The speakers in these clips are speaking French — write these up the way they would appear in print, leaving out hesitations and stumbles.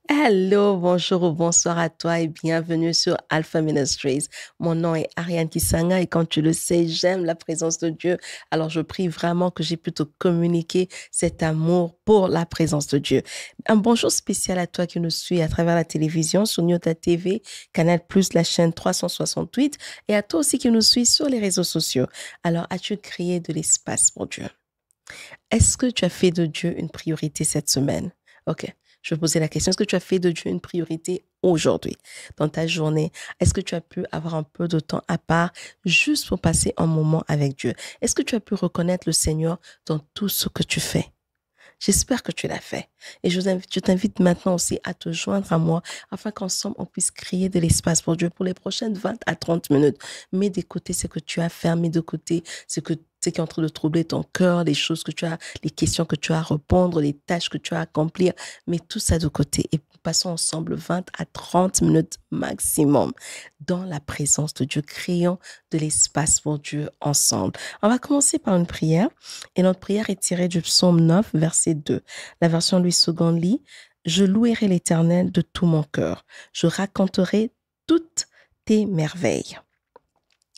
Hello, bonjour ou bonsoir à toi et bienvenue sur Alpha Ministries. Mon nom est Ariane Kisanga et comme tu le sais, j'aime la présence de Dieu. Alors je prie vraiment que j'ai pu te communiquer cet amour pour la présence de Dieu. Un bonjour spécial à toi qui nous suit à travers la télévision sur Nyota TV, Canal+, la chaîne 368 et à toi aussi qui nous suit sur les réseaux sociaux. Alors as-tu créé de l'espace pour Dieu? Est-ce que tu as fait de Dieu une priorité cette semaine? Ok, je vais poser la question. Est-ce que tu as fait de Dieu une priorité aujourd'hui, dans ta journée? Est-ce que tu as pu avoir un peu de temps à part juste pour passer un moment avec Dieu? Est-ce que tu as pu reconnaître le Seigneur dans tout ce que tu fais? J'espère que tu l'as fait. Et je t'invite maintenant aussi à te joindre à moi afin qu'ensemble, on puisse créer de l'espace pour Dieu pour les prochaines 20 à 30 minutes. Mets de côté ce que tu as fait, mets de côté ce qui est en train de troubler ton cœur, les choses que tu as, les questions que tu as à répondre, les tâches que tu as à accomplir. Mets tout ça de côté et passons ensemble 20 à 30 minutes maximum dans la présence de Dieu. Créons de l'espace pour Dieu ensemble. On va commencer par une prière. Et notre prière est tirée du psaume 9, verset 2. La version Louis II lit: Je louerai l'Éternel de tout mon cœur. Je raconterai toutes tes merveilles.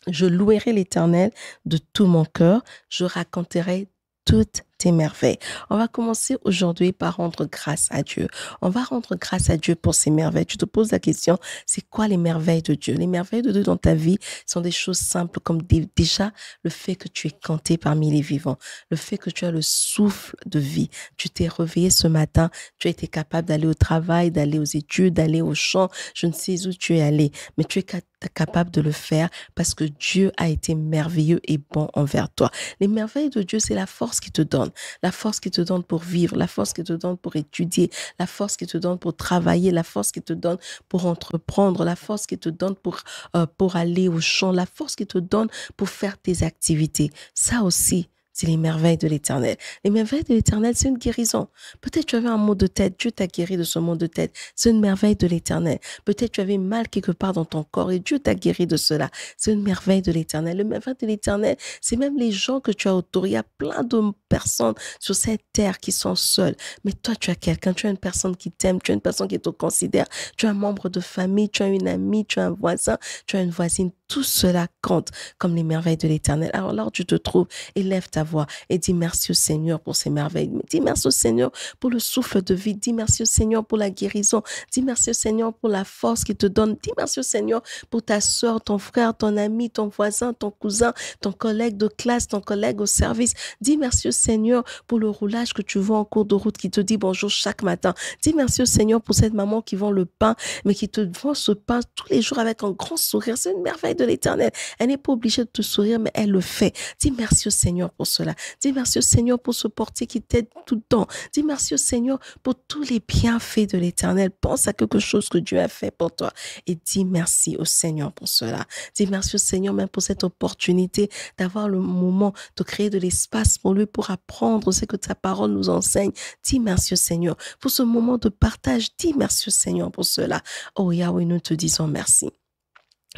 Je louerai l'Éternel de tout mon cœur. Je raconterai toutes tes merveilles. On va commencer aujourd'hui par rendre grâce à Dieu. On va rendre grâce à Dieu pour ses merveilles. Tu te poses la question, c'est quoi les merveilles de Dieu? Les merveilles de Dieu dans ta vie sont des choses simples comme déjà le fait que tu es compté parmi les vivants, le fait que tu as le souffle de vie. Tu t'es réveillé ce matin, tu as été capable d'aller au travail, d'aller aux études, d'aller au champ. Je ne sais où tu es allé, mais tu es capable de le faire parce que Dieu a été merveilleux et bon envers toi. Les merveilles de Dieu, c'est la force qu'il te donne. La force qu'il te donne pour vivre, la force qu'il te donne pour étudier, la force qu'il te donne pour travailler, la force qu'il te donne pour entreprendre, la force qu'il te donne pour aller au champ, la force qu'il te donne pour faire tes activités. Ça aussi, c'est les merveilles de l'Éternel. Les merveilles de l'Éternel, c'est une guérison. Peut-être tu avais un mot de tête, Dieu t'a guéri de ce mot de tête. C'est une merveille de l'Éternel. Peut-être tu avais mal quelque part dans ton corps et Dieu t'a guéri de cela. C'est une merveille de l'Éternel. Le merveille de l'Éternel, c'est même les gens que tu as autour. Il y a plein de personnes sur cette terre qui sont seules. Mais toi, tu as quelqu'un, tu as une personne qui t'aime, tu as une personne qui te considère, tu as un membre de famille, tu as une amie, tu as un voisin, tu as une voisine. Tout cela compte comme les merveilles de l'Éternel. Alors là où tu te trouves, élève ta voix et dis merci au Seigneur pour ces merveilles. Dis merci au Seigneur pour le souffle de vie. Dis merci au Seigneur pour la guérison. Dis merci au Seigneur pour la force qu'il te donne. Dis merci au Seigneur pour ta soeur, ton frère, ton ami, ton voisin, ton cousin, ton collègue de classe, ton collègue au service. Dis merci au Seigneur pour le roulage que tu vois en cours de route qui te dit bonjour chaque matin. Dis merci au Seigneur pour cette maman qui vend le pain, mais qui te vend ce pain tous les jours avec un grand sourire. C'est une merveille de l'Éternel. Elle n'est pas obligée de te sourire, mais elle le fait. Dis merci au Seigneur pour cela. Dis merci au Seigneur pour ce portier qui t'aide tout le temps. Dis merci au Seigneur pour tous les bienfaits de l'Éternel. Pense à quelque chose que Dieu a fait pour toi et dis merci au Seigneur pour cela. Dis merci au Seigneur même pour cette opportunité d'avoir le moment de créer de l'espace pour lui, pour apprendre ce que ta parole nous enseigne. Dis merci au Seigneur pour ce moment de partage. Dis merci au Seigneur pour cela. Oh Yahweh, nous te disons merci.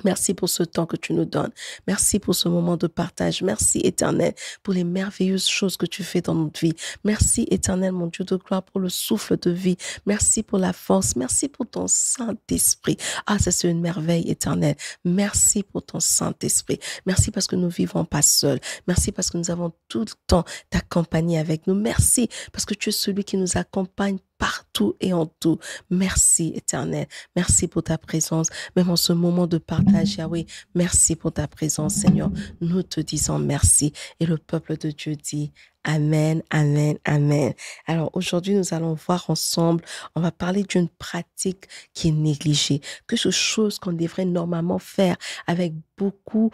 Merci pour ce temps que tu nous donnes. Merci pour ce moment de partage. Merci, Éternel, pour les merveilleuses choses que tu fais dans notre vie. Merci, Éternel, mon Dieu de gloire, pour le souffle de vie. Merci pour la force. Merci pour ton Saint-Esprit. Ah, ça, c'est une merveille, Éternel. Merci pour ton Saint-Esprit. Merci parce que nous ne vivons pas seuls. Merci parce que nous avons tout le temps ta compagnie avec nous. Merci parce que tu es celui qui nous accompagne partout et en tout. Merci, Éternel. Merci pour ta présence, même en ce moment de partage, Yahweh. Merci pour ta présence, Seigneur. Nous te disons merci. Et le peuple de Dieu dit Amen, Amen, Amen. Alors aujourd'hui, nous allons voir ensemble, on va parler d'une pratique qui est négligée, quelque chose qu'on devrait normalement faire avec beaucoup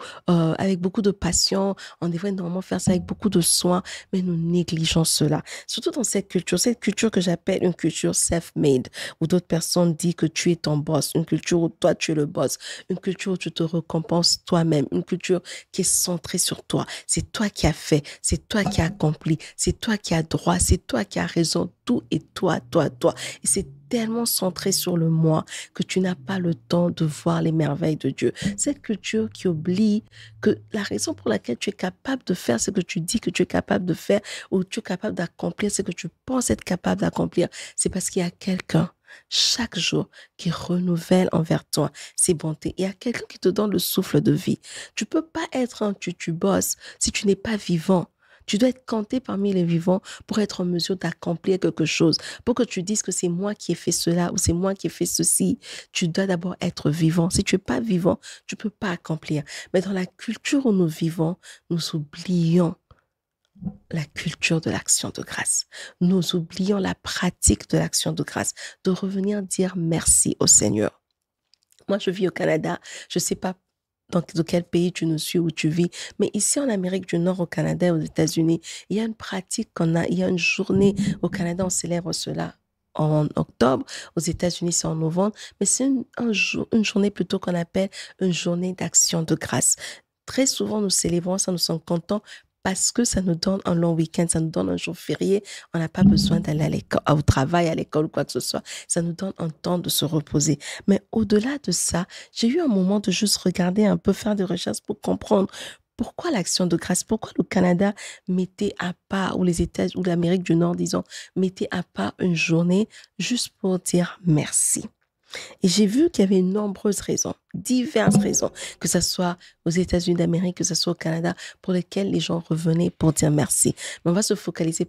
de passion, on devrait normalement faire ça avec beaucoup de soin, mais nous négligeons cela. Surtout dans cette culture que j'appelle une culture self-made, où d'autres personnes disent que tu es ton boss, une culture où toi tu es le boss, une culture où tu te récompenses toi-même, une culture qui est centrée sur toi. C'est toi qui as fait, c'est toi qui as accompli. accompli. C'est toi qui as droit, c'est toi qui as raison. Tout est toi, toi, toi. Et c'est tellement centré sur le moi que tu n'as pas le temps de voir les merveilles de Dieu. Cette culture qui oublie que la raison pour laquelle tu es capable de faire ce que tu dis que tu es capable de faire ou tu es capable d'accomplir ce que tu penses être capable d'accomplir, c'est parce qu'il y a quelqu'un chaque jour qui renouvelle envers toi ses bontés. Il y a quelqu'un qui te donne le souffle de vie. Tu peux pas être un tu-bosses si tu n'es pas vivant. Tu dois être compté parmi les vivants pour être en mesure d'accomplir quelque chose. Pour que tu dises que c'est moi qui ai fait cela ou c'est moi qui ai fait ceci, tu dois d'abord être vivant. Si tu es pas vivant, tu peux pas accomplir. Mais dans la culture où nous vivons, nous oublions la culture de l'action de grâce. Nous oublions la pratique de l'action de grâce, de revenir dire merci au Seigneur. Moi, je vis au Canada. Je ne sais pas de quel pays tu nous suis, où tu vis, mais ici en Amérique du Nord, au Canada et aux États-Unis, il y a une pratique qu'on a, il y a une journée au Canada, on célèbre cela en octobre, aux États-Unis c'est en novembre, mais c'est une journée plutôt qu'on appelle une journée d'action de grâce. Très souvent, nous célébrons ça, nous sommes contents parce que ça nous donne un long week-end, ça nous donne un jour férié. On n'a pas besoin d'aller à l'école, au travail, à l'école ou quoi que ce soit. Ça nous donne un temps de se reposer. Mais au-delà de ça, j'ai eu un moment de juste regarder un peu, faire des recherches pour comprendre pourquoi l'action de grâce, pourquoi le Canada mettait à part, ou les États, ou l'Amérique du Nord, disons, mettait à part une journée juste pour dire merci. Et j'ai vu qu'il y avait nombreuses raisons, diverses raisons, que ce soit aux États-Unis d'Amérique, que ce soit au Canada, pour lesquelles les gens revenaient pour dire merci. Mais on va se focaliser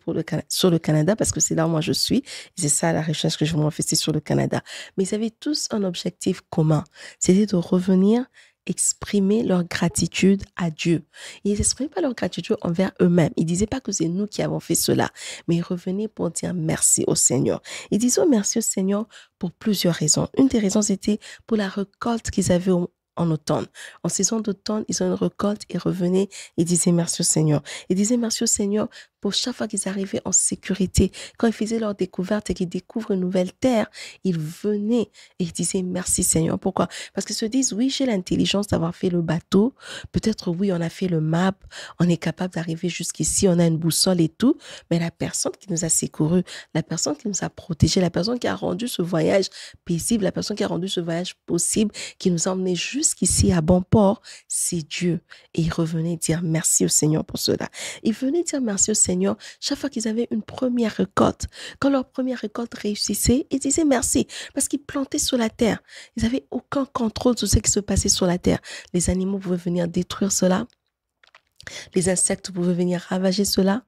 sur le Canada parce que c'est là où moi je suis. Et c'est ça la recherche que je vais manifester sur le Canada. Mais ils avaient tous un objectif commun. C'était de revenir exprimer leur gratitude à Dieu. Ils n'exprimaient pas leur gratitude envers eux-mêmes. Ils ne disaient pas que c'est nous qui avons fait cela, mais ils revenaient pour dire merci au Seigneur. Ils disaient merci au Seigneur pour plusieurs raisons. Une des raisons, c'était pour la récolte qu'ils avaient en automne. En saison d'automne, ils ont une récolte et revenaient et disaient merci au Seigneur. Ils disaient merci au Seigneur pour chaque fois qu'ils arrivaient en sécurité. Quand ils faisaient leur découverte et qu'ils découvrent une nouvelle terre, ils venaient et ils disaient merci Seigneur. Pourquoi? Parce qu'ils se disent, oui, j'ai l'intelligence d'avoir fait le bateau. Peut-être, oui, on a fait le map. On est capable d'arriver jusqu'ici. On a une boussole et tout. Mais la personne qui nous a secourus, la personne qui nous a protégés, la personne qui a rendu ce voyage paisible, la personne qui a rendu ce voyage possible, qui nous a emmenés jusqu'ici à bon port, c'est Dieu. Et ils revenaient dire merci au Seigneur pour cela. Ils venaient dire merci au Seigneur chaque fois qu'ils avaient une première récolte. Quand leur première récolte réussissait, ils disaient merci parce qu'ils plantaient sur la terre. Ils n'avaient aucun contrôle sur ce qui se passait sur la terre. Les animaux pouvaient venir détruire cela. Les insectes pouvaient venir ravager cela.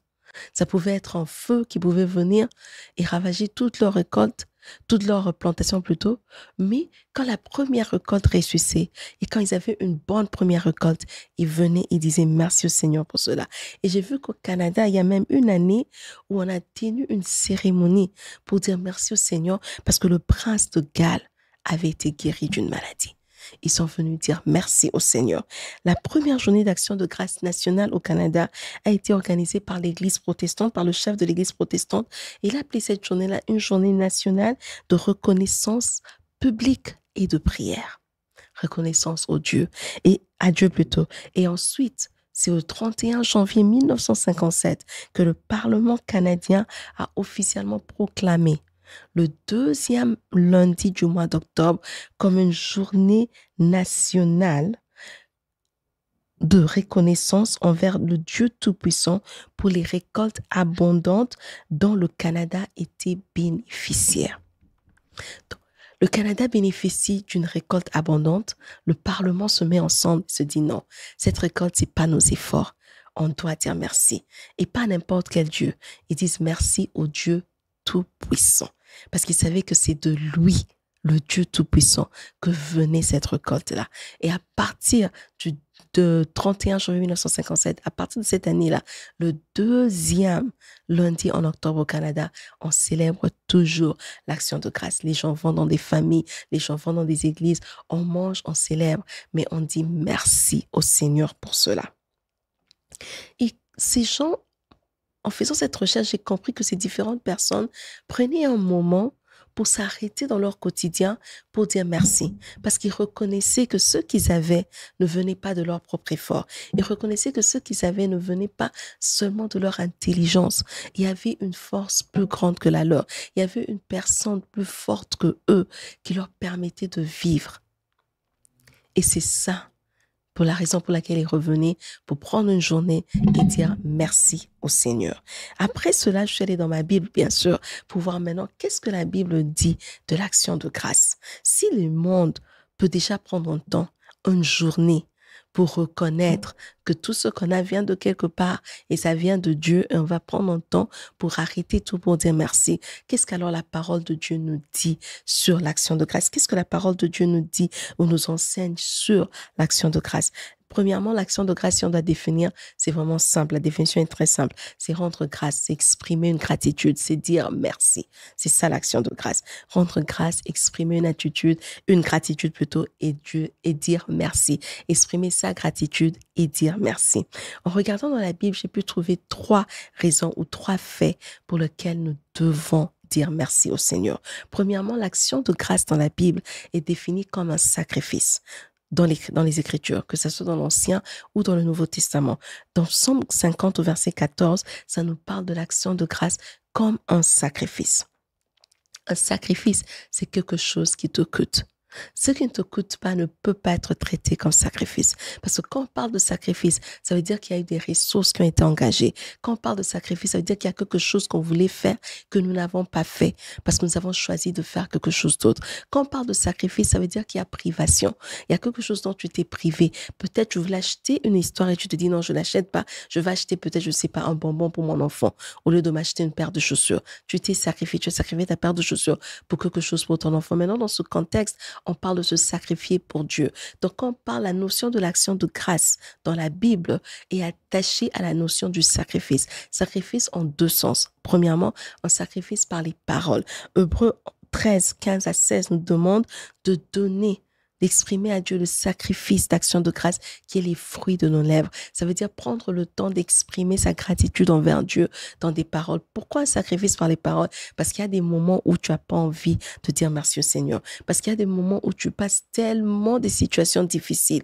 Ça pouvait être un feu qui pouvait venir et ravager toute leur récolte, toute leur plantation plutôt. Mais quand la première récolte réussissait et quand ils avaient une bonne première récolte, ils venaient et disaient merci au Seigneur pour cela. Et j'ai vu qu'au Canada, il y a même une année où on a tenu une cérémonie pour dire merci au Seigneur parce que le prince de Galles avait été guéri d'une maladie. Ils sont venus dire merci au Seigneur. La première journée d'action de grâce nationale au Canada a été organisée par l'Église protestante, par le chef de l'Église protestante. Il a appelé cette journée-là une journée nationale de reconnaissance publique et de prière. Reconnaissance au Dieu, et à Dieu plutôt. Et ensuite, c'est au 31 janvier 1957 que le Parlement canadien a officiellement proclamé le deuxième lundi du mois d'octobre comme une journée nationale de reconnaissance envers le Dieu Tout-Puissant pour les récoltes abondantes dont le Canada était bénéficiaire. Donc, le Canada bénéficie d'une récolte abondante. Le Parlement se met ensemble et se dit non, cette récolte, c'est pas nos efforts. On doit dire merci. Et pas n'importe quel Dieu. Ils disent merci au Dieu Tout-Puissant. Parce qu'ils savaient que c'est de lui, le Dieu Tout-Puissant, que venait cette récolte-là. Et à partir de 31 janvier 1957, à partir de cette année-là, le deuxième lundi en octobre au Canada, on célèbre toujours l'action de grâce. Les gens vont dans des familles, les gens vont dans des églises, on mange, on célèbre, mais on dit merci au Seigneur pour cela. Et ces gens, en faisant cette recherche, j'ai compris que ces différentes personnes prenaient un moment pour s'arrêter dans leur quotidien pour dire merci. Parce qu'ils reconnaissaient que ce qu'ils avaient ne venait pas de leur propre effort. Ils reconnaissaient que ce qu'ils avaient ne venait pas seulement de leur intelligence. Il y avait une force plus grande que la leur. Il y avait une personne plus forte que eux qui leur permettait de vivre. Et c'est ça pour la raison pour laquelle il revenait, pour prendre une journée et dire merci au Seigneur. Après cela, je suis allée dans ma Bible, bien sûr, pour voir maintenant qu'est-ce que la Bible dit de l'action de grâce. Si le monde peut déjà prendre un temps, une journée, pour reconnaître que tout ce qu'on a vient de quelque part et ça vient de Dieu, et on va prendre un temps pour arrêter tout pour dire merci. Qu'est-ce qu'alors la parole de Dieu nous dit sur l'action de grâce? Qu'est-ce que la parole de Dieu nous dit ou nous enseigne sur l'action de grâce? Premièrement, l'action de grâce, si on doit définir, c'est vraiment simple. La définition est très simple. C'est rendre grâce, c'est exprimer une gratitude, c'est dire merci. C'est ça l'action de grâce. Rendre grâce, exprimer une attitude, une gratitude plutôt, et dire merci. Exprimer sa gratitude et dire merci. En regardant dans la Bible, j'ai pu trouver 3 raisons ou 3 faits pour lesquels nous devons dire merci au Seigneur. Premièrement, l'action de grâce dans la Bible est définie comme un sacrifice dans les Écritures, que ce soit dans l'Ancien ou dans le Nouveau Testament. Dans Psaume 50 au verset 14, ça nous parle de l'action de grâce comme un sacrifice. Un sacrifice, c'est quelque chose qui te coûte. Ce qui ne te coûte pas ne peut pas être traité comme sacrifice. Parce que quand on parle de sacrifice, ça veut dire qu'il y a eu des ressources qui ont été engagées. Quand on parle de sacrifice, ça veut dire qu'il y a quelque chose qu'on voulait faire que nous n'avons pas fait parce que nous avons choisi de faire quelque chose d'autre. Quand on parle de sacrifice, ça veut dire qu'il y a privation. Il y a quelque chose dont tu t'es privé. Peut-être tu voulais acheter une histoire et tu te dis non, je ne l'achète pas. Je vais acheter peut-être, je ne sais pas, un bonbon pour mon enfant au lieu de m'acheter une paire de chaussures. Tu t'es sacrifié, tu as sacrifié ta paire de chaussures pour quelque chose pour ton enfant. Maintenant, dans ce contexte, on parle de se sacrifier pour Dieu. Donc, quand on parle, la notion de l'action de grâce dans la Bible est attachée à la notion du sacrifice. Sacrifice en 2 sens. Premièrement, un sacrifice par les paroles. Hébreux 13, 15 à 16 nous demande de donner, d'exprimer à Dieu le sacrifice d'action de grâce qui est les fruits de nos lèvres. Ça veut dire prendre le temps d'exprimer sa gratitude envers Dieu dans des paroles. Pourquoi un sacrifice par les paroles? Parce qu'il y a des moments où tu n'as pas envie de dire merci au Seigneur. Parce qu'il y a des moments où tu passes tellement des situations difficiles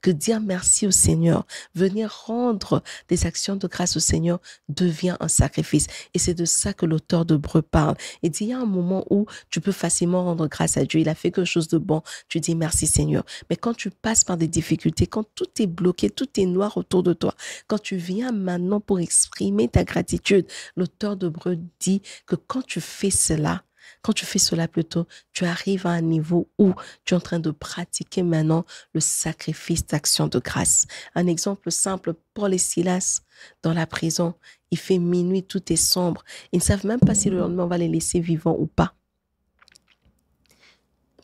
que dire merci au Seigneur, venir rendre des actions de grâce au Seigneur devient un sacrifice. Et c'est de ça que l'auteur d'Hébreux parle. Il dit, il y a un moment où tu peux facilement rendre grâce à Dieu. Il a fait quelque chose de bon. Tu dis merci Seigneur. Mais quand tu passes par des difficultés, quand tout est bloqué, tout est noir autour de toi, quand tu viens maintenant pour exprimer ta gratitude, l'auteur d'Hébreux dit que quand tu fais cela, plutôt, tu arrives à un niveau où tu es en train de pratiquer maintenant le sacrifice d'action de grâce. Un exemple simple, Paul et Silas dans la prison, il fait minuit, tout est sombre. Ils ne savent même pas si le lendemain on va les laisser vivants ou pas.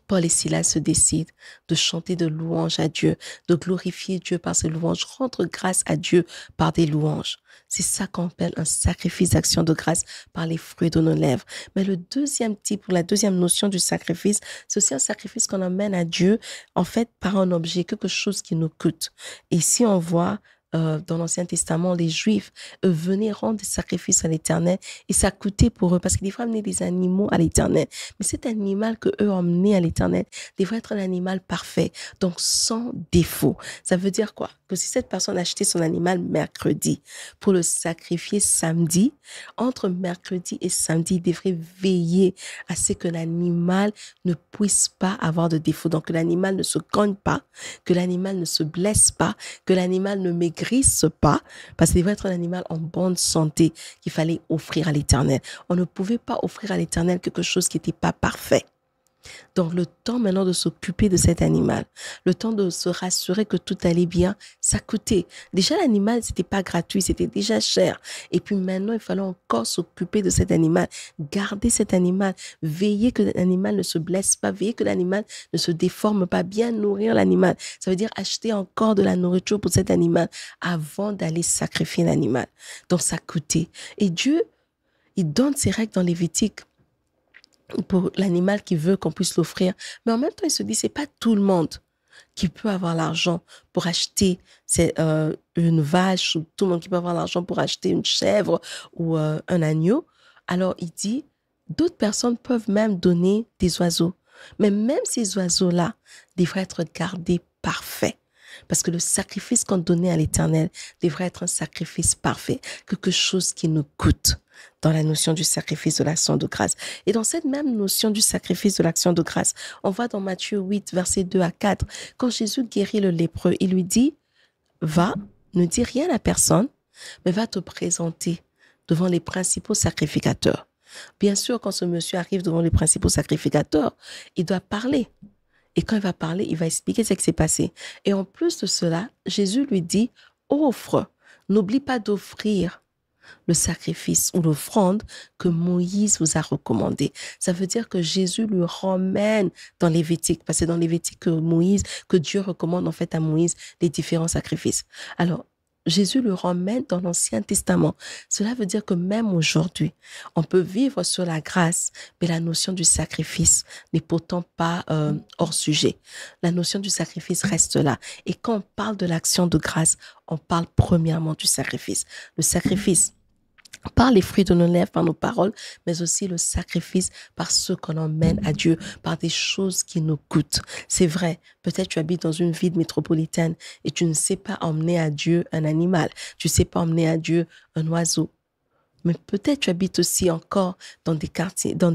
Paul et Silas se décident de chanter de louanges à Dieu, de glorifier Dieu par ses louanges, rendre grâce à Dieu par des louanges. C'est ça qu'on appelle un sacrifice d'action de grâce par les fruits de nos lèvres. Mais le deuxième type, ou la deuxième notion du sacrifice, c'est aussi un sacrifice qu'on amène à Dieu, en fait, par un objet, quelque chose qui nous coûte. Et ici, on voit dans l'Ancien Testament, les Juifs venaient rendre des sacrifices à l'Éternel et ça coûtait pour eux parce qu'ils devraient amener des animaux à l'Éternel. Mais cet animal que eux emmenaient à l'Éternel devrait être un animal parfait, donc sans défaut. Ça veut dire quoi? Que si cette personne achetait son animal mercredi pour le sacrifier samedi, entre mercredi et samedi, il devrait veiller à ce que l'animal ne puisse pas avoir de défaut. Donc que l'animal ne se cogne pas, que l'animal ne se blesse pas, que l'animal ne maigrisse pas, parce qu'il devait être un animal en bonne santé qu'il fallait offrir à l'Éternel. On ne pouvait pas offrir à l'Éternel quelque chose qui n'était pas parfait. Donc, le temps maintenant de s'occuper de cet animal, le temps de se rassurer que tout allait bien, ça coûtait. Déjà, l'animal, c'était pas gratuit, c'était déjà cher. Et puis maintenant, il fallait encore s'occuper de cet animal, garder cet animal, veiller que l'animal ne se blesse pas, veiller que l'animal ne se déforme pas, bien nourrir l'animal. Ça veut dire acheter encore de la nourriture pour cet animal avant d'aller sacrifier l'animal. Donc, ça coûtait. Et Dieu, il donne ses règles dans Lévitique pour l'animal qui veut qu'on puisse l'offrir. Mais en même temps, il se dit, c'est pas tout le monde qui peut avoir l'argent pour acheter une vache, ou tout le monde qui peut avoir l'argent pour acheter une chèvre ou un agneau. Alors, il dit, D'autres personnes peuvent même donner des oiseaux. Mais même ces oiseaux-là devraient être gardés parfaits. Parce que le sacrifice qu'on donnait à l'Éternel devrait être un sacrifice parfait, quelque chose qui nous coûte dans la notion du sacrifice de l'action de grâce. Et dans cette même notion du sacrifice de l'action de grâce, on voit dans Matthieu 8, versets 2 à 4, quand Jésus guérit le lépreux, il lui dit, va, ne dis rien à personne, mais va te présenter devant les principaux sacrificateurs. Bien sûr, quand ce monsieur arrive devant les principaux sacrificateurs, il doit parler. Et quand il va parler, il va expliquer ce qui s'est passé. Et en plus de cela, Jésus lui dit, offre, n'oublie pas d'offrir le sacrifice ou l'offrande que Moïse vous a recommandé. Ça veut dire que Jésus lui ramène dans Lévitique, parce que c'est dans Lévitique que Dieu recommande en fait à Moïse les différents sacrifices. Alors, Jésus le ramène dans l'Ancien Testament. Cela veut dire que même aujourd'hui, on peut vivre sur la grâce, mais la notion du sacrifice n'est pourtant pas hors sujet. La notion du sacrifice reste là. Et quand on parle de l'action de grâce, on parle premièrement du sacrifice. Le sacrifice par les fruits de nos lèvres, par nos paroles, mais aussi le sacrifice par ce qu'on emmène à Dieu, par des choses qui nous coûtent. C'est vrai, peut-être tu habites dans une ville métropolitaine et tu ne sais pas emmener à Dieu un animal, tu ne sais pas emmener à Dieu un oiseau. Mais peut-être tu habites aussi encore dans des quartiers, dans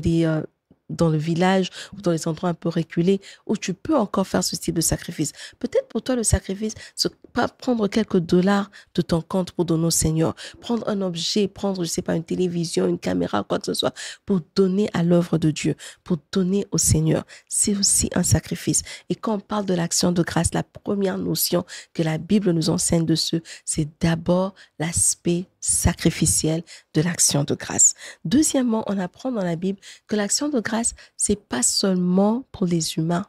le village ou dans les endroits un peu reculés où tu peux encore faire ce type de sacrifice. Peut-être pour toi, le sacrifice, c'est pas prendre quelques dollars de ton compte pour donner au Seigneur, prendre un objet, prendre, je sais pas, une télévision, une caméra, quoi que ce soit, pour donner à l'œuvre de Dieu, pour donner au Seigneur. C'est aussi un sacrifice. Et quand on parle de l'action de grâce, la première notion que la Bible nous enseigne dessus, c'est d'abord l'aspect sacrificiel de l'action de grâce. Deuxièmement, on apprend dans la Bible que l'action de grâce, c'est pas seulement pour les humains.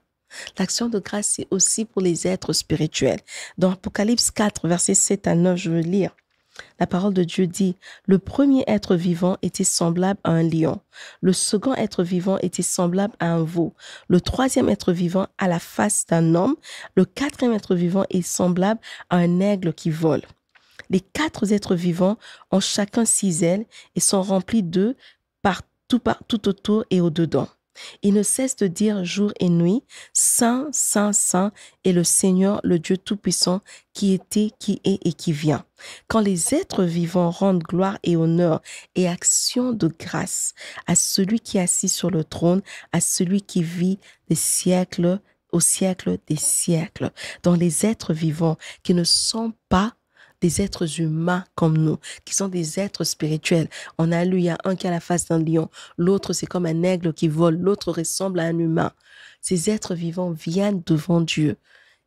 L'action de grâce, c'est aussi pour les êtres spirituels. Dans Apocalypse 4, versets 7 à 9, je veux lire. La parole de Dieu dit, le premier être vivant était semblable à un lion. Le second être vivant était semblable à un veau. Le troisième être vivant à la face d'un homme. Le quatrième être vivant est semblable à un aigle qui vole. Les 4 êtres vivants ont chacun 6 ailes et sont remplis d'eux tout autour et au-dedans. Ils ne cessent de dire jour et nuit, Saint, Saint, Saint est le Seigneur, le Dieu Tout-Puissant, qui était, qui est et qui vient. Quand les êtres vivants rendent gloire et honneur et action de grâce à celui qui est assis sur le trône, à celui qui vit des siècles au siècle des siècles, dans les êtres vivants qui ne sont pas des êtres humains comme nous, qui sont des êtres spirituels. On a lu, il y a un qui a la face d'un lion, l'autre c'est comme un aigle qui vole, l'autre ressemble à un humain. Ces êtres vivants viennent devant Dieu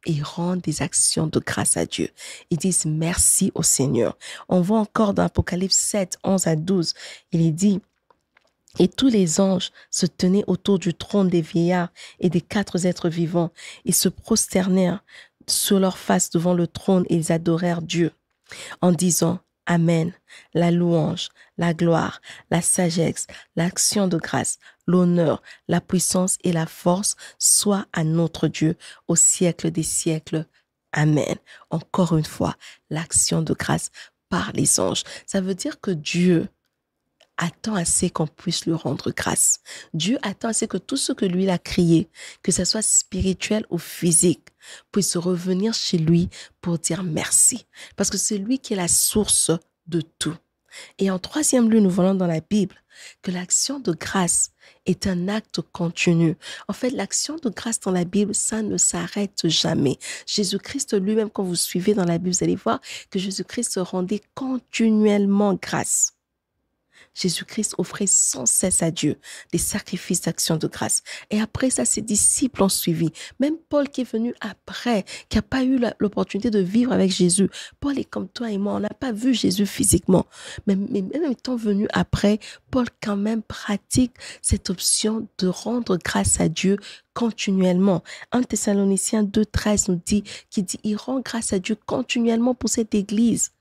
et rendent des actions de grâce à Dieu. Ils disent merci au Seigneur. On voit encore dans Apocalypse 7, 11 à 12, il est dit, et tous les anges se tenaient autour du trône des vieillards et des 4 êtres vivants. Ils se prosternèrent sur leur face devant le trône et ils adorèrent Dieu en disant Amen, la louange, la gloire, la sagesse, l'action de grâce, l'honneur, la puissance et la force soient à notre Dieu au siècle des siècles. Amen. Encore une fois, l'action de grâce par les anges. Ça veut dire que Dieu attend assez qu'on puisse lui rendre grâce. Dieu attend assez que tout ce que lui a créé, que ce soit spirituel ou physique, puisse revenir chez lui pour dire merci. Parce que c'est lui qui est la source de tout. Et en troisième lieu, nous voyons dans la Bible que l'action de grâce est un acte continu. En fait, l'action de grâce dans la Bible, ça ne s'arrête jamais. Jésus-Christ lui-même, quand vous suivez dans la Bible, vous allez voir que Jésus-Christ rendait continuellement grâce. Jésus-Christ offrait sans cesse à Dieu des sacrifices d'action de grâce. Et après ça, ses disciples ont suivi. Même Paul qui est venu après, qui n'a pas eu l'opportunité de vivre avec Jésus. Paul est comme toi et moi, on n'a pas vu Jésus physiquement. Mais même étant venu après, Paul quand même pratique cette option de rendre grâce à Dieu continuellement. 1 Thessaloniciens 2,13 nous dit, il rend grâce à Dieu continuellement pour cette église.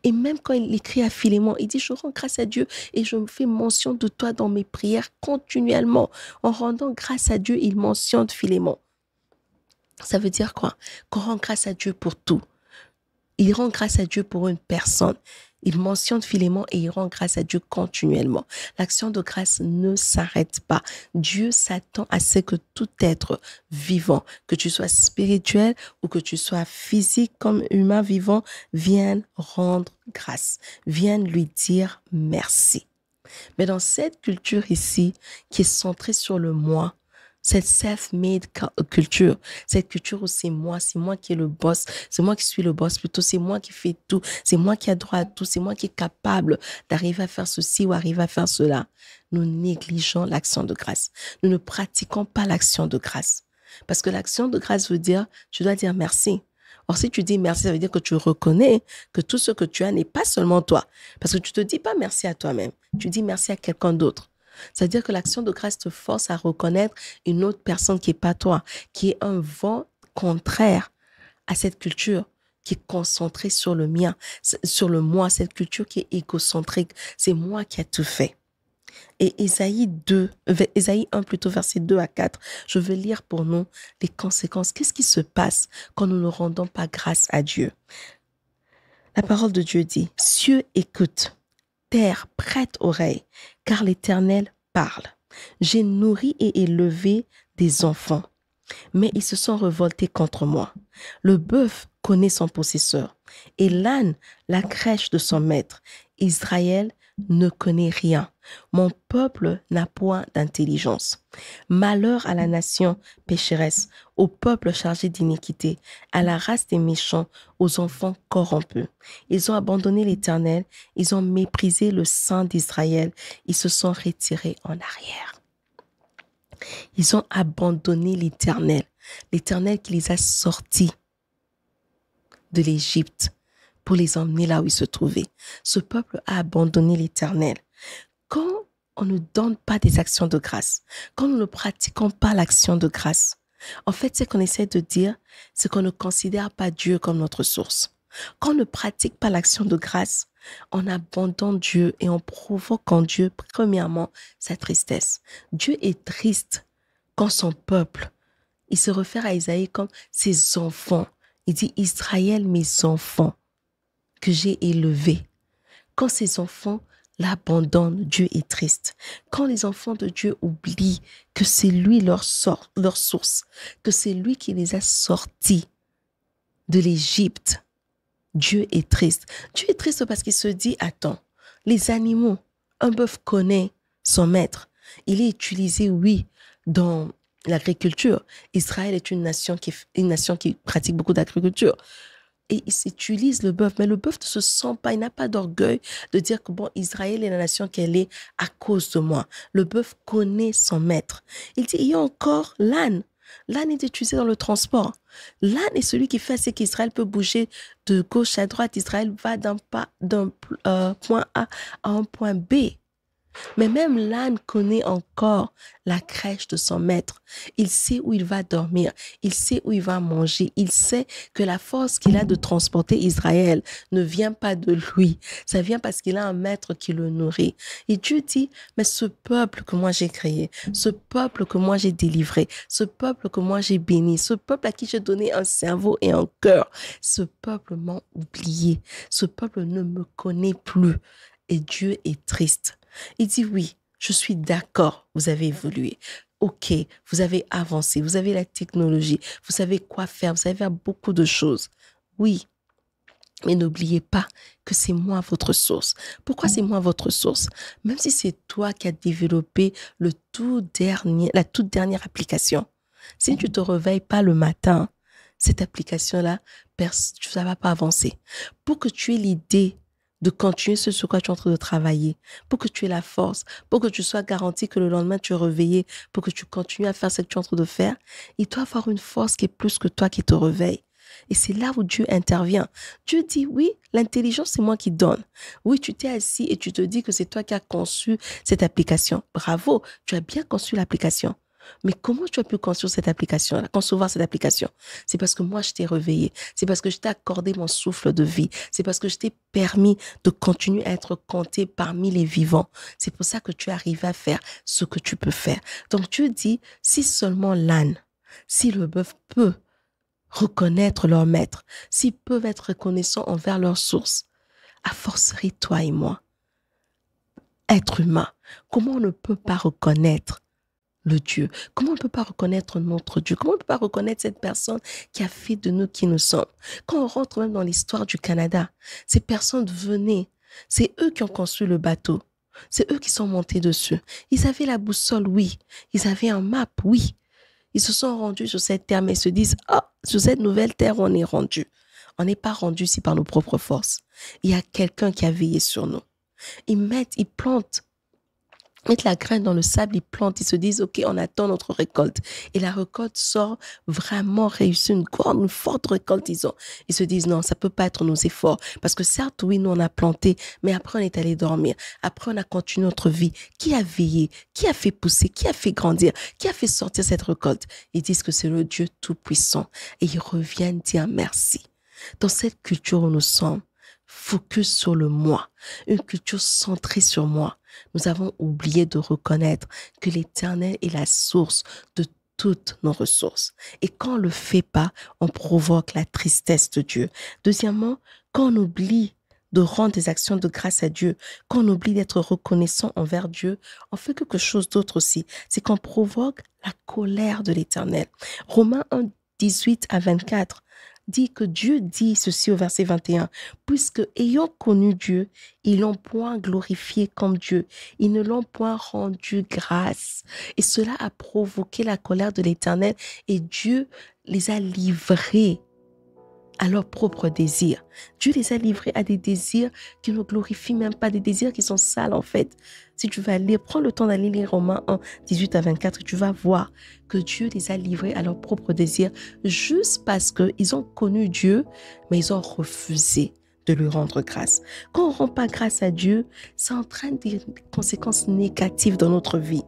Et même quand il écrit à Philémon, il dit, je rends grâce à Dieu et je me fais mention de toi dans mes prières continuellement. En rendant grâce à Dieu, il mentionne Philémon. Ça veut dire quoi? Qu'on rend grâce à Dieu pour tout. Il rend grâce à Dieu pour une personne. Il mentionne Philémon et il rend grâce à Dieu continuellement. L'action de grâce ne s'arrête pas. Dieu s'attend à ce que tout être vivant, que tu sois spirituel ou que tu sois physique comme humain vivant, vienne rendre grâce, vienne lui dire merci. Mais dans cette culture ici, qui est centrée sur le moi, cette self-made culture, cette culture où c'est moi qui est le boss, c'est moi qui suis le boss plutôt, c'est moi qui fais tout, c'est moi qui ai droit à tout, c'est moi qui est capable d'arriver à faire ceci ou arriver à faire cela. Nous négligeons l'action de grâce. Nous ne pratiquons pas l'action de grâce. Parce que l'action de grâce veut dire, tu dois dire merci. Or, si tu dis merci, ça veut dire que tu reconnais que tout ce que tu as n'est pas seulement toi. Parce que tu ne te dis pas merci à toi-même. Tu dis merci à quelqu'un d'autre. C'est-à-dire que l'action de grâce te force à reconnaître une autre personne qui n'est pas toi, qui est un vent contraire à cette culture qui est concentrée sur le mien, sur le moi, cette culture qui est égocentrique. C'est moi qui ai tout fait. Et Ésaïe 1 plutôt, versets 2 à 4, je vais lire pour nous les conséquences. Qu'est-ce qui se passe quand nous ne rendons pas grâce à Dieu? La parole de Dieu dit, « Cieux écoute, terre prête oreille, car l'Éternel parle. J'ai nourri et élevé des enfants, mais ils se sont révoltés contre moi. Le bœuf connaît son possesseur, et l'âne la crèche de son maître. Israël ne connaît rien. Mon peuple n'a point d'intelligence. Malheur à la nation pécheresse, au peuple chargé d'iniquité, à la race des méchants, aux enfants corrompus. Ils ont abandonné l'Éternel, ils ont méprisé le Saint d'Israël, ils se sont retirés en arrière. » Ils ont abandonné l'Éternel, l'Éternel qui les a sortis de l'Égypte pour les emmener là où ils se trouvaient. Ce peuple a abandonné l'Éternel. Quand on ne donne pas des actions de grâce, quand nous ne pratiquons pas l'action de grâce, en fait, ce qu'on essaie de dire, c'est qu'on ne considère pas Dieu comme notre source. Quand on ne pratique pas l'action de grâce, on abandonne Dieu et on provoque en Dieu, premièrement, sa tristesse. Dieu est triste quand son peuple, il se réfère à Isaïe comme ses enfants. Il dit « Israël, mes enfants que j'ai élevés ». Quand ses enfants l'abandonnent, Dieu est triste. Quand les enfants de Dieu oublient que c'est lui leur source, que c'est lui qui les a sortis de l'Égypte, Dieu est triste. Dieu est triste parce qu'il se dit, attends, les animaux, un bœuf connaît son maître. Il est utilisé, oui, dans l'agriculture. Israël est une nation qui pratique beaucoup d'agriculture. Et il s'utilise le bœuf, mais le bœuf ne se sent pas, il n'a pas d'orgueil de dire que bon, Israël est la nation qu'elle est à cause de moi. Le bœuf connaît son maître. Il dit, il y a encore l'âne. L'âne est utilisé dans le transport. L'âne est celui qui fait ce qu'Israël peut bouger de gauche à droite. Israël va d'un point A à un point B. Mais même l'âne connaît encore la crèche de son maître. Il sait où il va dormir. Il sait où il va manger. Il sait que la force qu'il a de transporter Israël ne vient pas de lui. Ça vient parce qu'il a un maître qui le nourrit. Et Dieu dit, mais ce peuple que moi j'ai créé, ce peuple que moi j'ai délivré, ce peuple que moi j'ai béni, ce peuple à qui j'ai donné un cerveau et un cœur, ce peuple m'a oublié. Ce peuple ne me connaît plus. Et Dieu est triste. Il dit oui, je suis d'accord, vous avez évolué. Ok, vous avez avancé, vous avez la technologie, vous savez quoi faire, vous savez faire beaucoup de choses. Oui, mais n'oubliez pas que c'est moi votre source. Pourquoi c'est moi votre source? Même si c'est toi qui as développé la toute dernière application, si tu ne te réveilles pas le matin, cette application-là, ça ne va pas avancer. Pour que tu aies l'idée de continuer ce sur quoi tu es en train de travailler, pour que tu aies la force, pour que tu sois garanti que le lendemain tu es réveillé, pour que tu continues à faire ce que tu es en train de faire, il doit avoir une force qui est plus que toi qui te réveille. Et c'est là où Dieu intervient. Dieu dit, oui, l'intelligence, c'est moi qui donne. Oui, tu t'es assis et tu te dis que c'est toi qui as conçu cette application. Bravo, tu as bien conçu l'application. Mais comment tu as pu concevoir cette application? C'est parce que moi, je t'ai réveillé. C'est parce que je t'ai accordé mon souffle de vie. C'est parce que je t'ai permis de continuer à être compté parmi les vivants. C'est pour ça que tu arrives à faire ce que tu peux faire. Donc, Dieu dit, si seulement l'âne, si le bœuf peut reconnaître leur maître, s'ils peuvent être reconnaissants envers leur source, A fortiori, toi et moi, être humain, comment on ne peut pas reconnaître le Dieu? Comment on ne peut pas reconnaître notre Dieu? Comment on ne peut pas reconnaître cette personne qui a fait de nous qui nous sommes? Quand on rentre même dans l'histoire du Canada, ces personnes venaient, c'est eux qui ont construit le bateau. C'est eux qui sont montés dessus. Ils avaient la boussole, oui. Ils avaient un map, oui. Ils se sont rendus sur cette terre, mais ils se disent, ah, sur cette nouvelle terre, on est rendu. On n'est pas rendu ici par nos propres forces. Il y a quelqu'un qui a veillé sur nous. Ils plantent, mettent la graine dans le sable, ils plantent, ils se disent, OK, on attend notre récolte. Et la récolte sort vraiment réussie, une forte récolte, ils ont. Ils se disent, non, ça peut pas être nos efforts. Parce que certes, oui, nous, on a planté, mais après, on est allé dormir. Après, on a continué notre vie. Qui a veillé? Qui a fait pousser? Qui a fait grandir? Qui a fait sortir cette récolte? Ils disent que c'est le Dieu Tout-Puissant. Et ils reviennent dire merci. Dans cette culture où nous sommes, focus sur le moi, une culture centrée sur moi, nous avons oublié de reconnaître que l'Éternel est la source de toutes nos ressources. Et quand on ne le fait pas, on provoque la tristesse de Dieu. Deuxièmement, quand on oublie de rendre des actions de grâce à Dieu, quand on oublie d'être reconnaissant envers Dieu, on fait quelque chose d'autre aussi. C'est qu'on provoque la colère de l'Éternel. Romains 1, 18 à 24 dit que Dieu dit ceci au verset 21, puisque ayant connu Dieu, ils l'ont point glorifié comme Dieu, ils ne l'ont point rendu grâce. Et cela a provoqué la colère de l'Éternel et Dieu les a livrés à leurs propres désirs. Dieu les a livrés à des désirs qui ne glorifient même pas, des désirs qui sont sales en fait. Si tu vas lire, prends le temps d'aller lire Romains 1, 18 à 24, tu vas voir que Dieu les a livrés à leurs propres désirs juste parce qu'ils ont connu Dieu, mais ils ont refusé de lui rendre grâce. Quand on ne rend pas grâce à Dieu, ça entraîne des conséquences négatives dans notre vie.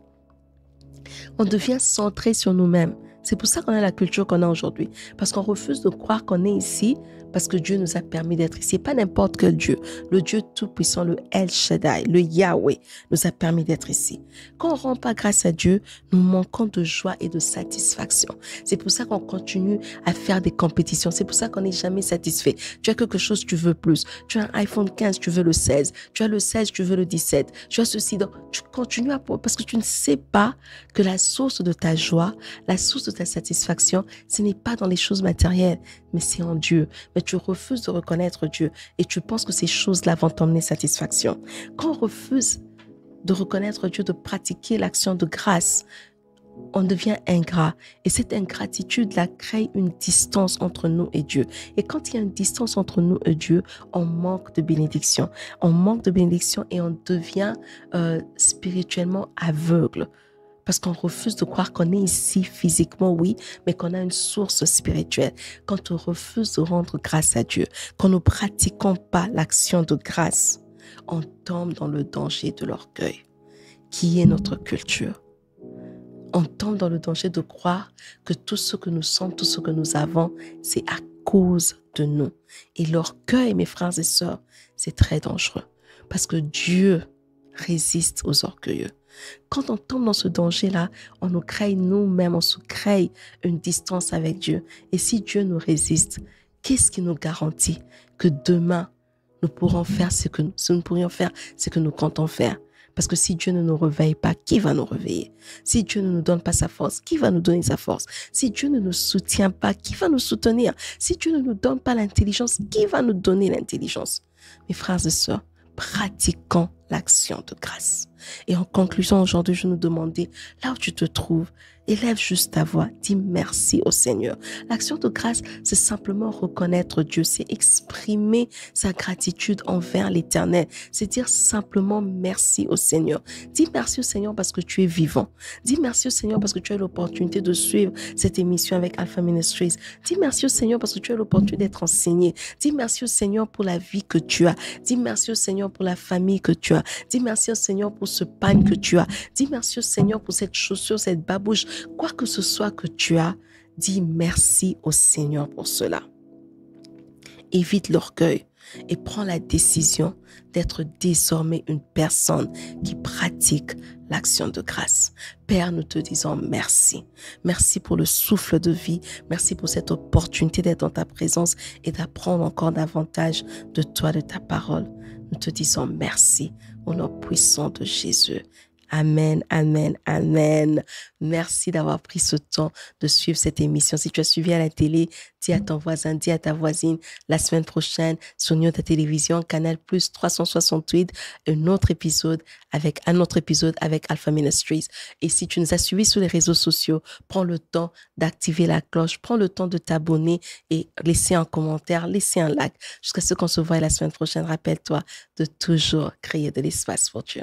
On devient centré sur nous-mêmes. C'est pour ça qu'on a la culture qu'on a aujourd'hui. Parce qu'on refuse de croire qu'on est ici parce que Dieu nous a permis d'être ici. Pas n'importe quel Dieu. Le Dieu Tout-Puissant, le El Shaddai, le Yahweh nous a permis d'être ici. Quand on ne rend pas grâce à Dieu, nous manquons de joie et de satisfaction. C'est pour ça qu'on continue à faire des compétitions. C'est pour ça qu'on n'est jamais satisfait. Tu as quelque chose, tu veux plus. Tu as un iPhone 15, tu veux le 16. Tu as le 16, tu veux le 17. Tu as ceci. Donc, tu continues à... Parce que tu ne sais pas que la source de ta joie, la source de ta satisfaction, ce n'est pas dans les choses matérielles, mais c'est en Dieu. Mais tu refuses de reconnaître Dieu et tu penses que ces choses-là vont t'emmener satisfaction. Quand on refuse de reconnaître Dieu, de pratiquer l'action de grâce, on devient ingrat. Et cette ingratitude-là crée une distance entre nous et Dieu. Et quand il y a une distance entre nous et Dieu, on manque de bénédiction. On manque de bénédiction et on devient spirituellement aveugle. Parce qu'on refuse de croire qu'on est ici physiquement, oui, mais qu'on a une source spirituelle. Quand on refuse de rendre grâce à Dieu, quand nous ne pratiquons pas l'action de grâce, on tombe dans le danger de l'orgueil, qui est notre culture. On tombe dans le danger de croire que tout ce que nous sommes, tout ce que nous avons, c'est à cause de nous. Et l'orgueil, mes frères et sœurs, c'est très dangereux. Parce que Dieu résiste aux orgueilleux. Quand on tombe dans ce danger-là, on nous crée nous-mêmes, on se crée une distance avec Dieu. Et si Dieu nous résiste, qu'est-ce qui nous garantit que demain, nous pourrons faire ce que nous pourrions faire, ce que nous comptons faire? Parce que si Dieu ne nous réveille pas, qui va nous réveiller? Si Dieu ne nous donne pas sa force, qui va nous donner sa force? Si Dieu ne nous soutient pas, qui va nous soutenir? Si Dieu ne nous donne pas l'intelligence, qui va nous donner l'intelligence? Mes frères et sœurs, pratiquons l'action de grâce. Et en conclusion, aujourd'hui, je nous demandais, là où tu te trouves, élève juste ta voix, dis merci au Seigneur. L'action de grâce, c'est simplement reconnaître Dieu, c'est exprimer sa gratitude envers l'Éternel, c'est dire simplement merci au Seigneur. Dis merci au Seigneur parce que tu es vivant. Dis merci au Seigneur parce que tu as l'opportunité de suivre cette émission avec Alpha Ministries. Dis merci au Seigneur parce que tu as l'opportunité d'être enseigné. Dis merci au Seigneur pour la vie que tu as. Dis merci au Seigneur pour la famille que tu as. Dis merci au Seigneur pour ce pain que tu as. Dis merci au Seigneur pour cette chaussure, cette babouche. Quoi que ce soit que tu as, dis merci au Seigneur pour cela. Évite l'orgueil et prends la décision d'être désormais une personne qui pratique l'action de grâce. Père, nous te disons merci. Merci pour le souffle de vie. Merci pour cette opportunité d'être dans ta présence et d'apprendre encore davantage de toi, de ta parole. Nous te disons merci au nom puissant de Jésus. Amen, amen, amen. Merci d'avoir pris ce temps de suivre cette émission. Si tu as suivi à la télé, dis à ton voisin, dis à ta voisine, la semaine prochaine, sur ta télévision, Canal Plus 368, un autre épisode avec Alpha Ministries. Et si tu nous as suivis sur les réseaux sociaux, prends le temps d'activer la cloche, prends le temps de t'abonner et laisser un commentaire, laisser un like. Jusqu'à ce qu'on se voie la semaine prochaine, rappelle-toi de toujours créer de l'espace pour Dieu.